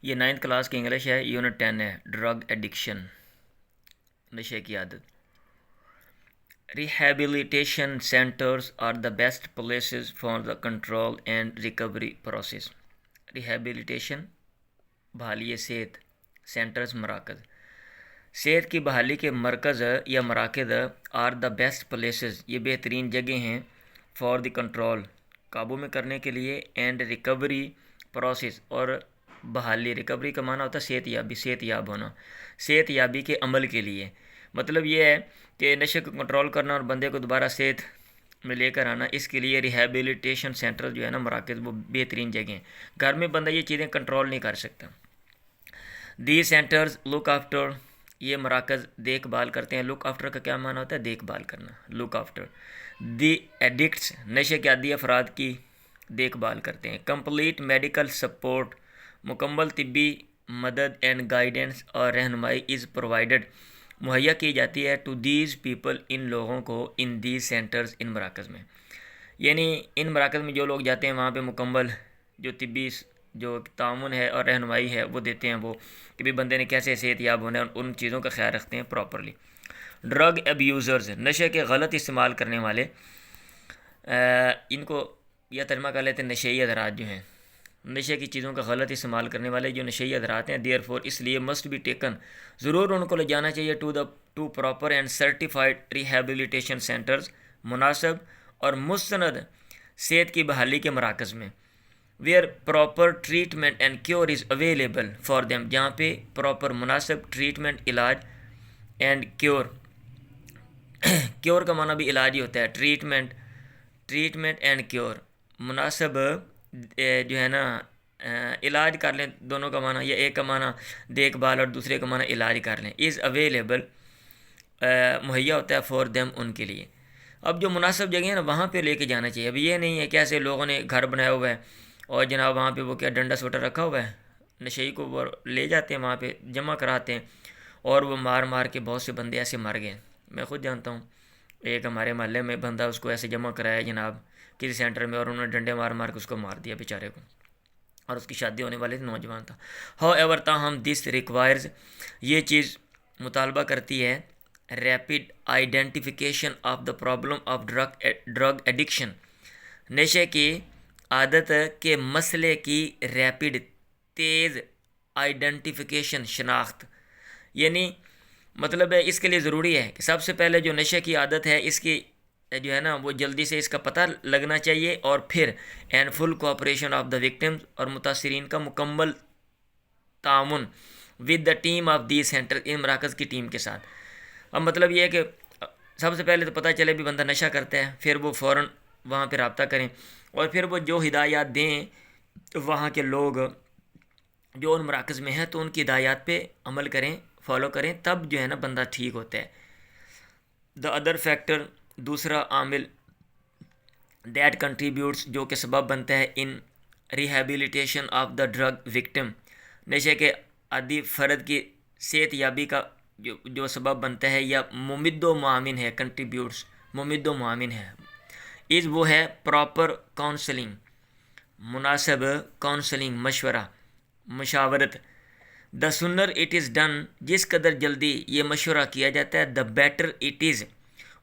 یہ 9th class کی English ہے، یونٹ 10 ہے، ڈرگ ایڈکشن، نشے کی عادت۔ Rehabilitation centres are the best places for the control and recovery process. Rehabilitation بحالی صحت، سینٹرز مراکز، صحت کی بحالی کے مرکز یا مراکز آر دا بیسٹ پلیسز، یہ بہترین جگہ ہیں، فار دی کنٹرول قابو میں کرنے کے لیے، اینڈ ریکوری پروسیس اور بحالی، ریکوری کا معنی ہوتا ہے صحت یابی، صحت یاب ہونا، صحت یابی کے عمل کے لیے۔ مطلب یہ ہے کہ نشے کو کنٹرول کرنا اور بندے کو دوبارہ صحت میں لے کر آنا، اس کے لیے ریہیبلیٹیشن سینٹر جو ہے نا، مراکز، وہ بہترین جگہ ہیں۔ گھر میں بندہ یہ چیزیں کنٹرول نہیں کر سکتا۔ دی سینٹرز لک آفٹر، یہ مراکز دیکھ بھال کرتے ہیں۔ لک آفٹر کا کیا معنی ہوتا ہے؟ دیکھ بھال کرنا، لک آفٹر۔ دی ایڈکٹس، نشے کے عادی افراد کی دیکھ بھال کرتے ہیں۔ کمپلیٹ میڈیکل سپورٹ، مکمل طبی مدد اینڈ گائیڈنس اور رہنمائی از پرووائڈڈ، مہیا کی جاتی ہے، ٹو دیز پیپل، ان لوگوں کو، ان دیز سینٹرز، ان مراکز میں۔ یعنی ان مراکز میں جو لوگ جاتے ہیں وہاں پہ مکمل جو طبی جو تعاون ہے اور رہنمائی ہے وہ دیتے ہیں، وہ کہ بھی بندے نے کیسے صحت یاب ہونا ہے، ان چیزوں کا خیال رکھتے ہیں پراپرلی۔ ڈرگ ابیوزرز، نشے کے غلط استعمال کرنے والے، ان کو یہ ترجمہ کر لیتے ہیں نشئی حضرات جو ہیں، نشے کی چیزوں کا غلط استعمال کرنے والے جو نشئی حضرات ہیں، دیئر فور، اس لیے مسٹ بی ٹیکن، ضرور ان کو لے جانا چاہیے، to proper and certified rehabilitation centres, مناسب اور مستند صحت کی بحالی کے مراکز میں، where proper treatment and cure is available for them, جہاں پہ پراپر مناسب ٹریٹمنٹ، علاج، اینڈ کیور، کیور کا معنی بھی علاج ہی ہوتا ہے، ٹریٹمنٹ اینڈ کیور، مناسب جو ہے نا علاج کر لیں، دونوں کا معنی، یا ایک کا معنی دیکھ بھال اور دوسرے کا معنی علاج کر لیں، از اویلیبل، مہیا ہوتا ہے، فور دیم، ان کے لیے۔ اب جو مناسب جگہ ہے نا وہاں پہ لے کے جانا چاہیے۔ اب یہ نہیں ہے کہ ایسے لوگوں نے گھر بنایا ہوا ہے اور جناب وہاں پہ وہ کیا ڈنڈا سوٹا رکھا ہوا ہے، نشئی کو وہ لے جاتے ہیں وہاں پہ جمع کراتے ہیں، اور وہ مار مار کے بہت سے بندے ایسے مر گئے۔ میں خود جانتا ہوں، ایک ہمارے محلے میں بندہ، اس کو ایسے جمع کرایا جناب کسی سینٹر میں، اور انہوں نے ڈنڈے مار مار کے اس کو مار دیا بیچارے کو، اور اس کی شادی ہونے والی تھی، نوجوان تھا۔ ہاؤ ایور، تاہم، دس ریکوائرز، یہ چیز مطالبہ کرتی ہے، rapid identification of the problem of drug addiction, نشے کی عادت کے مسئلے کی ریپڈ، تیز آئیڈینٹیفیکیشن، شناخت، یعنی مطلب ہے اس کے لیے ضروری ہے کہ سب سے پہلے جو نشے کی عادت ہے اس کی جو ہے نا وہ جلدی سے اس کا پتہ لگنا چاہیے، اور پھر and full cooperation of the victims, اور متاثرین کا مکمل تعاون، with the team of the centre, ان مراکز کی ٹیم کے ساتھ۔ اب مطلب یہ ہے کہ سب سے پہلے تو پتہ چلے بھی بندہ نشہ کرتا ہے، پھر وہ فوراً وہاں پہ رابطہ کریں، اور پھر وہ جو ہدایات دیں وہاں کے لوگ جو ان مراکز میں ہیں، تو ان کی ہدایات پہ عمل کریں، فالو کریں، تب جو ہے نا بندہ ٹھیک ہوتا ہے۔ دا ادر فیکٹر، دوسرا عامل، دیٹ کنٹریبیوٹس، جو کہ سبب بنتا ہے، in rehabilitation of the drug victim, نشے کے عادی فرد کی صحت یابی کا جو سبب بنتا ہے یا ممد و معاون ہے، کنٹریبیوٹس، ممد و معاون ہے، از وہ ہے پراپر کاؤنسلنگ، مناسب کاؤنسلنگ، مشورہ، مشاورت۔ دا سنر اٹ از ڈن، جس قدر جلدی یہ مشورہ کیا جاتا ہے، دا بیٹر اٹ از،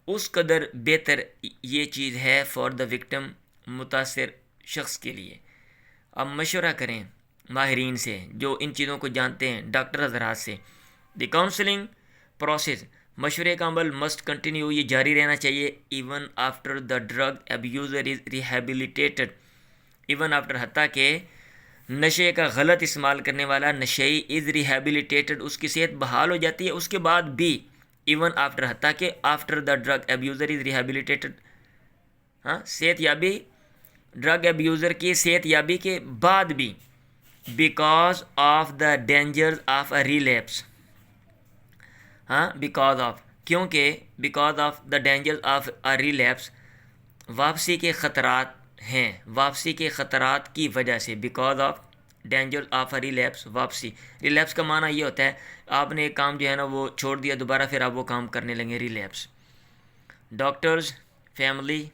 اس قدر بہتر یہ چیز ہے، فار دا وکٹم، متاثر شخص کے لیے۔ اب مشورہ کریں ماہرین سے جو ان چیزوں کو جانتے ہیں، ڈاکٹر حضرات سے۔ دی کاؤنسلنگ پروسیس، مشورے کا عمل، مسٹ کنٹینیو، یہ جاری رہنا چاہیے، even after the drug abuser is rehabilitated, even after, حتیٰ کہ نشے کا غلط استعمال کرنے والا نشئی از ریہیبلیٹیٹڈ، اس کی صحت بحال ہو جاتی ہے، اس کے بعد بھی، ایون آفٹر، حتیٰ کہ after the drug abuser is rehabilitated, ہاں، صحت یابی، ڈرگ ابیوزر کی صحت یابی کے بعد بھی، because of the dangers of a relapse, ہاں، بیکاز آف، کیونکہ، because of the dangers of a relapse, واپسی کے خطرات ہیں، واپسی کے خطرات کی وجہ سے، because of danger of a relapse, واپسی، ریلیپس کا معنی یہ ہوتا ہے آپ نے ایک کام جو ہے نا وہ چھوڑ دیا، دوبارہ پھر آپ وہ کام کرنے لگے، ریلیپس۔ ڈاکٹرز، فیملی،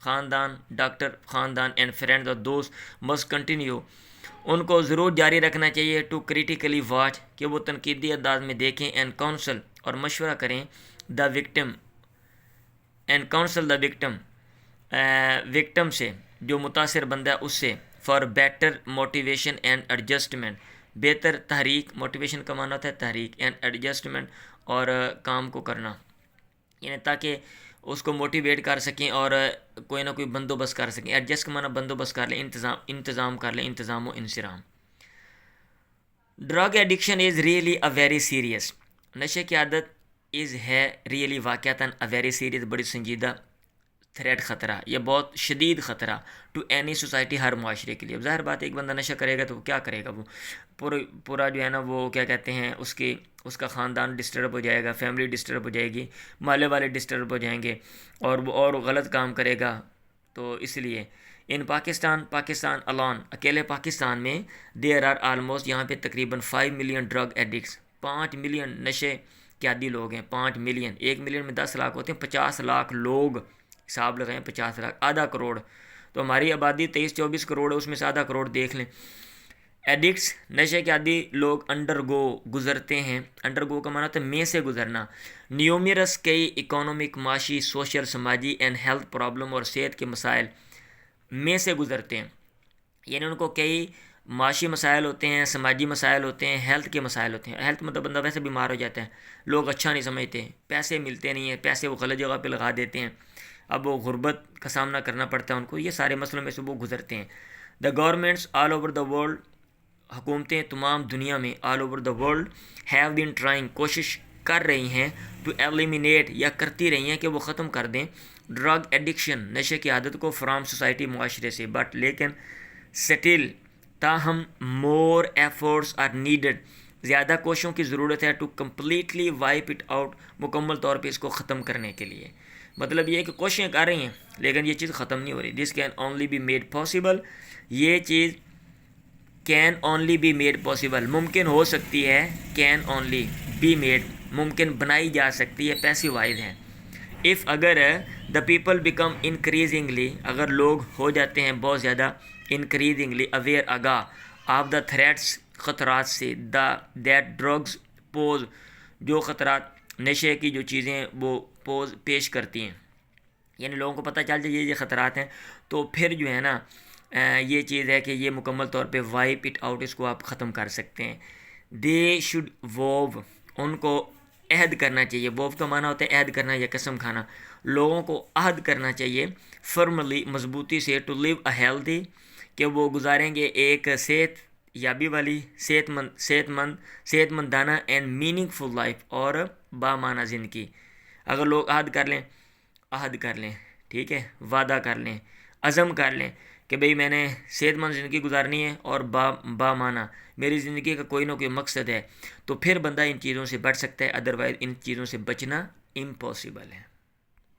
خاندان ڈاکٹر خاندان اینڈ فرینڈ اور دوست مسٹ کنٹینیو، ان کو ضرور جاری رکھنا چاہیے ٹو کریٹیکلی واچ، کہ وہ تنقیدی انداز میں دیکھیں، اینڈ کاؤنسل اور مشورہ کریں the victim, and council the victim, victim سے جو متاثر بندہ ہے اس سے، for better motivation and adjustment, بہتر تحریک، موٹیویشن کا معنی ہوتا ہے تحریک، اینڈ ایڈجسٹمنٹ اور کام کو کرنا، یعنی تاکہ اس کو موٹیویٹ کر سکیں اور کوئی نہ کوئی بندوبست کر سکیں۔ ایڈجسٹ کا معنی بندوبست کر لیں، انتظام کر لیں، انتظام و انصرام۔ Drug addiction is really a very serious, نشے کی عادت ہے ریئلی واقعتاً اے ویری سیریس، بڑی سنجیدہ تھریٹ، خطرہ، یہ بہت شدید خطرہ ٹو اینی سوسائٹی، ہر معاشرے کے لیے۔ اب ظاہر بات ہے ایک بندہ نشہ کرے گا تو وہ کیا کرے گا، وہ پورا جو ہے نا وہ کیا کہتے ہیں اس کا خاندان ڈسٹرب ہو جائے گا، فیملی ڈسٹرب ہو جائے گی، محلے والے ڈسٹرب ہو جائیں گے، اور وہ اور غلط کام کرے گا۔ تو اس لیے ان پاکستان الان، اکیلے پاکستان میں دیر آر آلموسٹ، یہاں پہ تقریباً 5 ملین ڈرگ ایڈکٹس، 5 ملین نشے کے عادی لوگ ہیں، 5 ملین، 1 ملین میں 10 لاکھ ہوتے ہیں، 50 لاکھ لوگ، حساب لگائیں 50 لاکھ، آدھا کروڑ، تو ہماری آبادی 23-24 کروڑ ہے، اس میں سے آدھا کروڑ دیکھ لیں۔ ایڈکٹس، نشے کے عادی لوگ گزرتے ہیں، انڈرگو کا معنی ہوتا ہے میں سے گزرنا، نیومیرس کئی اکانومک، معاشی، سوشل، سماجی اینڈ ہیلتھ پرابلم، اور صحت کے مسائل میں سے گزرتے ہیں، یعنی ان کو کئی معاشی مسائل ہوتے ہیں، سماجی مسائل ہوتے ہیں، ہیلتھ کے مسائل ہوتے ہیں۔ ہیلتھ مطلب بندہ ویسے بیمار ہو جاتا ہے، لوگ اچھا نہیں سمجھتے، پیسے ملتے نہیں ہیں، پیسے وہ غلط جگہ پہ لگا دیتے ہیں، اب وہ غربت کا سامنا کرنا پڑتا ہے ان کو، یہ سارے مسئلوں میں سے وہ گزرتے ہیں۔ The governments all over the world, حکومتیں تمام دنیا میں، all over the world, have been trying, کوشش کر رہی ہیں، ٹو ایلیمینیٹ، یا کرتی رہی ہیں کہ وہ ختم کر دیں، ڈرگ ایڈکشن، نشے کی عادت کو، فرام سوسائٹی، معاشرے سے، بٹ لیکن سٹل، تاہم مور ایفورٹس آر نیڈڈ، زیادہ کوششوں کی ضرورت ہے، to completely wipe it out, مکمل طور پہ اس کو ختم کرنے کے لیے۔ مطلب یہ ہے کہ کوششیں کر رہی ہیں لیکن یہ چیز ختم نہیں ہو رہی۔ This can only be made possible, یہ چیز can only be made possible, ممکن ہو سکتی ہے، کین اونلی بی میڈ، ممکن بنائی جا سکتی ہے، پیسو وائز ہیں۔ اف، اگر، دا پیپل بیکم انکریزنگلی، اگر لوگ ہو جاتے ہیں بہت زیادہ، انکریزنگلی اویئر، آگاہ، آف دا تھریٹس، خطرات سے، دیٹ ڈرگز پوز، جو خطرات نشے کی جو چیزیں وہ پیش کرتی ہیں، یعنی لوگوں کو پتہ چل جائے یہ خطرات ہیں، تو پھر جو ہے نا یہ چیز ہے کہ یہ مکمل طور پہ وائپ اٹ آؤٹ، اس کو آپ ختم کر سکتے ہیں۔ دے شوڈ ووو، ان کو عہد کرنا چاہیے، ووو کا معنی ہوتا ہے عہد کرنا یا قسم کھانا، لوگوں کو عہد کرنا چاہیے، فرملی، مضبوطی سے، ٹو لیو اے ہیلدی، کہ وہ گزاریں گے ایک صحت یابی والی، صحت مندانہ اینڈ میننگ فل لائف، اور بامعنی زندگی۔ اگر لوگ عہد کر لیں، ٹھیک ہے، وعدہ کر لیں، عزم کر لیں کہ بھئی میں نے صحت مند زندگی گزارنی ہے اور بامعنی میری زندگی کا کوئی نہ کوئی مقصد ہے، تو پھر بندہ ان چیزوں سے بچ سکتا ہے، ادروائز ان چیزوں سے بچنا امپاسبل ہے۔